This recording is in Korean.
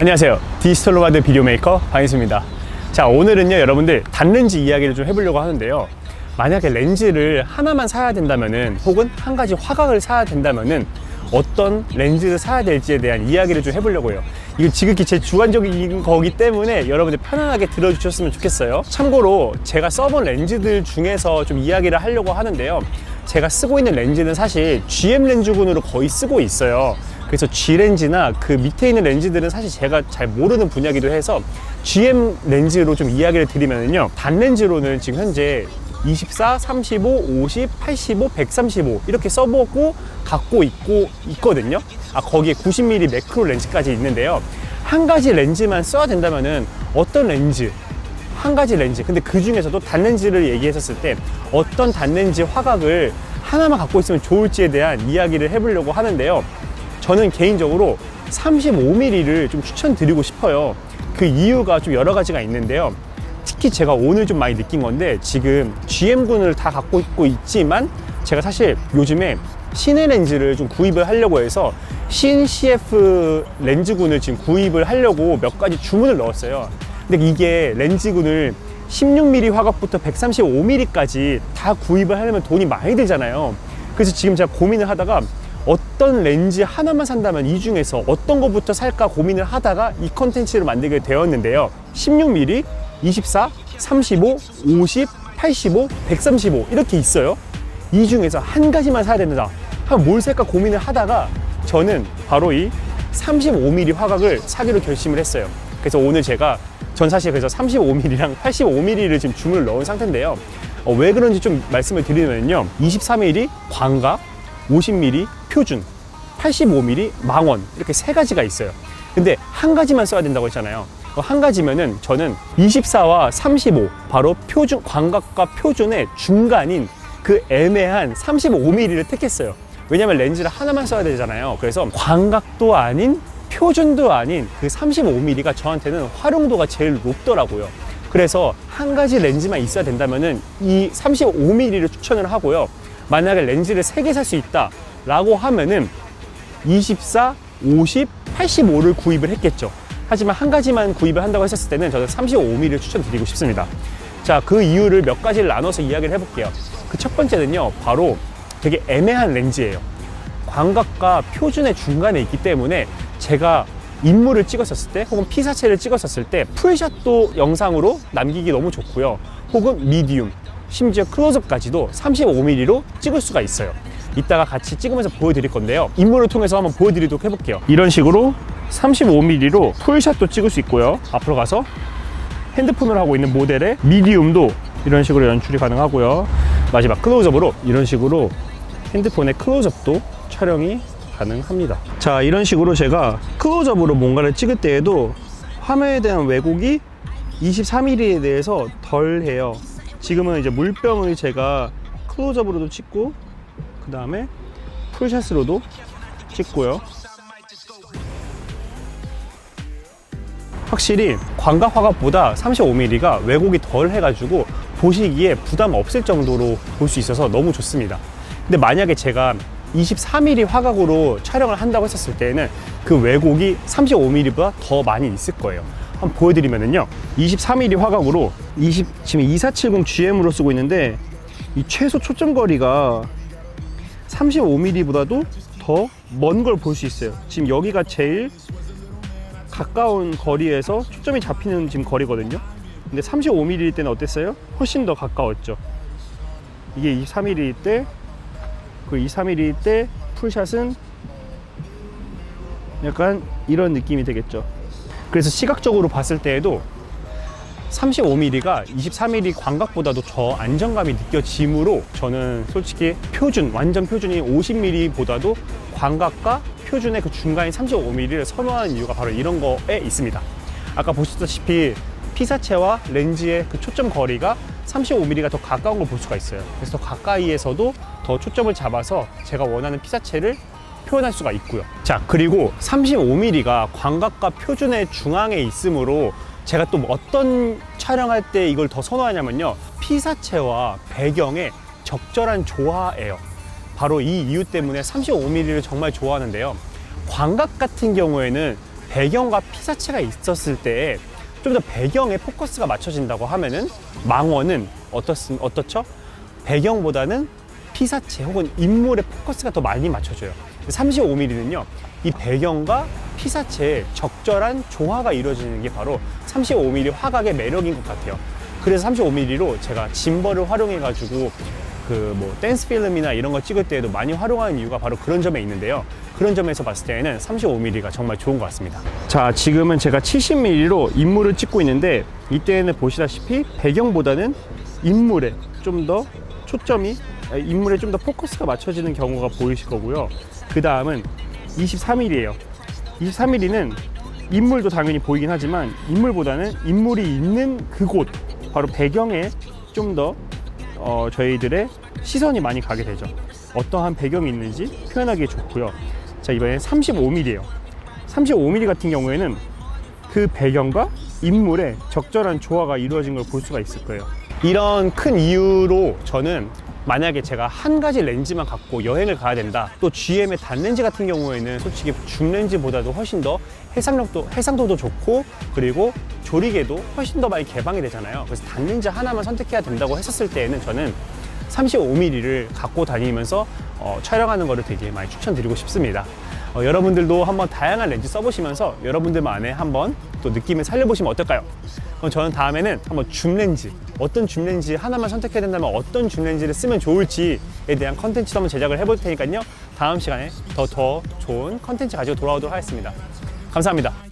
안녕하세요, 디지털 노마드 비디오 메이커 방희수입니다. 자, 오늘은요 여러분들 단렌즈 이야기를 좀 해보려고 하는데요, 만약에 렌즈를 하나만 사야 된다면은, 혹은 한 가지 화각을 사야 된다면은 어떤 렌즈를 사야 될지에 대한 이야기를 좀 해보려고 해요. 이거 지극히 제 주관적인 거기 때문에 여러분들 편안하게 들어주셨으면 좋겠어요. 참고로 제가 써본 렌즈들 중에서 좀 이야기를 하려고 하는데요, 제가 쓰고 있는 렌즈는 사실 GM 렌즈군으로 거의 쓰고 있어요. 그래서 G 렌즈나 그 밑에 있는 렌즈들은 사실 제가 잘 모르는 분야이기도 해서 GM 렌즈로 좀 이야기를 드리면요, 단 렌즈로는 지금 현재 24, 35, 50, 85, 135 이렇게 써보고 갖고 있거든요. 거기에 90mm 매크로 렌즈까지 있는데요, 한 가지 렌즈만 써야 된다면은 어떤 렌즈, 한 가지 렌즈, 근데 그 중에서도 단 렌즈를 얘기했었을 때 어떤 단 렌즈 화각을 하나만 갖고 있으면 좋을지에 대한 이야기를 해보려고 하는데요, 저는 개인적으로 35mm를 좀 추천드리고 싶어요. 그 이유가 좀 여러 가지가 있는데요, 특히 제가 오늘 좀 많이 느낀 건데, 지금 GM군을 다 갖고 있지만 제가 사실 요즘에 신의 렌즈를 좀 구입을 하려고 해서 신 CF 렌즈군을 지금 구입을 하려고 몇 가지 주문을 넣었어요. 근데 이게 렌즈군을 16mm 화각부터 135mm까지 다 구입을 하려면 돈이 많이 들잖아요. 그래서 지금 제가 고민을 하다가 어떤 렌즈 하나만 산다면 이 중에서 어떤 것부터 살까 고민을 하다가 이 컨텐츠를 만들게 되었는데요, 16mm, 24, 35, 50, 85, 135 이렇게 있어요. 이 중에서 한 가지만 사야 된다 하면 뭘 살까 고민을 하다가 저는 바로 이 35mm 화각을 사기로 결심을 했어요. 그래서 오늘 전 사실 그래서 35mm랑 85mm를 지금 주문을 넣은 상태인데요, 왜 그런지 좀 말씀을 드리면요, 23mm 광각, 50mm 표준, 85mm 망원, 이렇게 세 가지가 있어요. 근데 한 가지만 써야 된다고 했잖아요. 한 가지면은 저는 24와 35, 바로 표준, 광각과 표준의 중간인 그 애매한 35mm를 택했어요. 왜냐면 렌즈를 하나만 써야 되잖아요. 그래서 광각도 아닌 표준도 아닌 그 35mm가 저한테는 활용도가 제일 높더라고요. 그래서 한 가지 렌즈만 있어야 된다면은 이 35mm를 추천을 하고요, 만약에 렌즈를 3개 살 수 있다 라고 하면은 24, 50, 85를 구입을 했겠죠. 하지만 한 가지만 구입을 한다고 했었을 때는 저는 35mm를 추천드리고 싶습니다. 자, 그 이유를 몇 가지를 나눠서 이야기를 해볼게요. 그 첫 번째는요, 바로 되게 애매한 렌즈예요. 광각과 표준의 중간에 있기 때문에 제가 인물을 찍었었을 때, 혹은 피사체를 찍었었을 때 풀샷도 영상으로 남기기 너무 좋고요, 혹은 미디움, 심지어 클로즈업까지도 35mm로 찍을 수가 있어요. 이따가 같이 찍으면서 보여드릴 건데요, 인물을 통해서 한번 보여드리도록 해볼게요. 이런 식으로 35mm로 풀샷도 찍을 수 있고요, 앞으로 가서 핸드폰으로 하고 있는 모델의 미디움도 이런 식으로 연출이 가능하고요, 마지막 클로즈업으로 이런 식으로 핸드폰의 클로즈업도 촬영이 가능합니다. 자, 이런 식으로 제가 클로즈업으로 뭔가를 찍을 때에도 화면에 대한 왜곡이 23mm에 대해서 덜 해요. 지금은 이제 물병을 제가 클로즈업으로도 찍고, 그 다음에 풀샷으로도 찍고요. 확실히 광각 화각보다 35mm가 왜곡이 덜 해가지고 보시기에 부담 없을 정도로 볼 수 있어서 너무 좋습니다. 근데 만약에 제가 23mm 화각으로 촬영을 한다고 했었을 때는 그 왜곡이 35mm보다 더 많이 있을 거예요. 한번 보여드리면은요, 23mm 화각으로 지금 2470 GM으로 쓰고 있는데 이 최소 초점 거리가 35mm보다도 더 먼 걸 볼 수 있어요. 지금 여기가 제일 가까운 거리에서 초점이 잡히는 지금 거리거든요. 근데 35mm 때는 어땠어요? 훨씬 더 가까웠죠. 이게 24mm 때, 그 24mm 때 풀샷은 약간 이런 느낌이 되겠죠. 그래서 시각적으로 봤을 때에도 35mm가 23mm 광각보다도 더 안정감이 느껴지므로 저는 솔직히 완전 표준이 50mm보다도 광각과 표준의 그 중간인 35mm를 선호하는 이유가 바로 이런 거에 있습니다. 아까 보셨다시피 피사체와 렌즈의 그 초점 거리가 35mm가 더 가까운 걸 볼 수가 있어요. 그래서 더 가까이에서도 더 초점을 잡아서 제가 원하는 피사체를 표현할 수가 있고요. 자, 그리고 35mm가 광각과 표준의 중앙에 있으므로 제가 또 어떤 촬영할 때 이걸 더 선호하냐면요, 피사체와 배경의 적절한 조화예요. 바로 이 이유 때문에 35mm를 정말 좋아하는데요, 광각 같은 경우에는 배경과 피사체가 있었을 때 좀 더 배경에 포커스가 맞춰진다고 하면은 망원은 어떻죠? 배경보다는 피사체 혹은 인물의 포커스가 더 많이 맞춰져요. 35mm는요, 이 배경과 피사체의 적절한 조화가 이루어지는 게 바로 35mm 화각의 매력인 것 같아요. 그래서 35mm로 제가 짐벌을 활용해가지고 댄스 필름이나 이런 거 찍을 때에도 많이 활용하는 이유가 바로 그런 점에 있는데요. 그런 점에서 봤을 때는 35mm가 정말 좋은 것 같습니다. 자, 지금은 제가 70mm로 인물을 찍고 있는데, 이때는 보시다시피 배경보다는 인물에 좀 더 인물에 좀 더 포커스가 맞춰지는 경우가 보이실 거고요. 그 다음은 24mm예요. 23mm는 인물도 당연히 보이긴 하지만 인물보다는 인물이 있는 그곳, 바로 배경에 좀 더 저희들의 시선이 많이 가게 되죠. 어떠한 배경이 있는지 표현하기 좋고요. 자, 이번엔 35mm예요. 35mm 같은 경우에는 그 배경과 인물의 적절한 조화가 이루어진 걸 볼 수가 있을 거예요. 이런 큰 이유로 저는 만약에 제가 한 가지 렌즈만 갖고 여행을 가야 된다, 또 GM의 단렌즈 같은 경우에는 솔직히 줌렌즈보다도 훨씬 더 해상도도 좋고, 그리고 조리개도 훨씬 더 많이 개방이 되잖아요. 그래서 단렌즈 하나만 선택해야 된다고 했었을 때에는 저는 35mm를 갖고 다니면서 촬영하는 거를 되게 많이 추천드리고 싶습니다. 여러분들도 한번 다양한 렌즈 써보시면서 여러분들만의 한번 또 느낌을 살려보시면 어떨까요? 그럼 저는 다음에는 한번 줌렌즈, 어떤 줌렌즈 하나만 선택해야 된다면 어떤 줌렌즈를 쓰면 좋을지에 대한 컨텐츠도 한번 제작을 해볼 테니까요. 다음 시간에 더 좋은 컨텐츠 가지고 돌아오도록 하겠습니다. 감사합니다.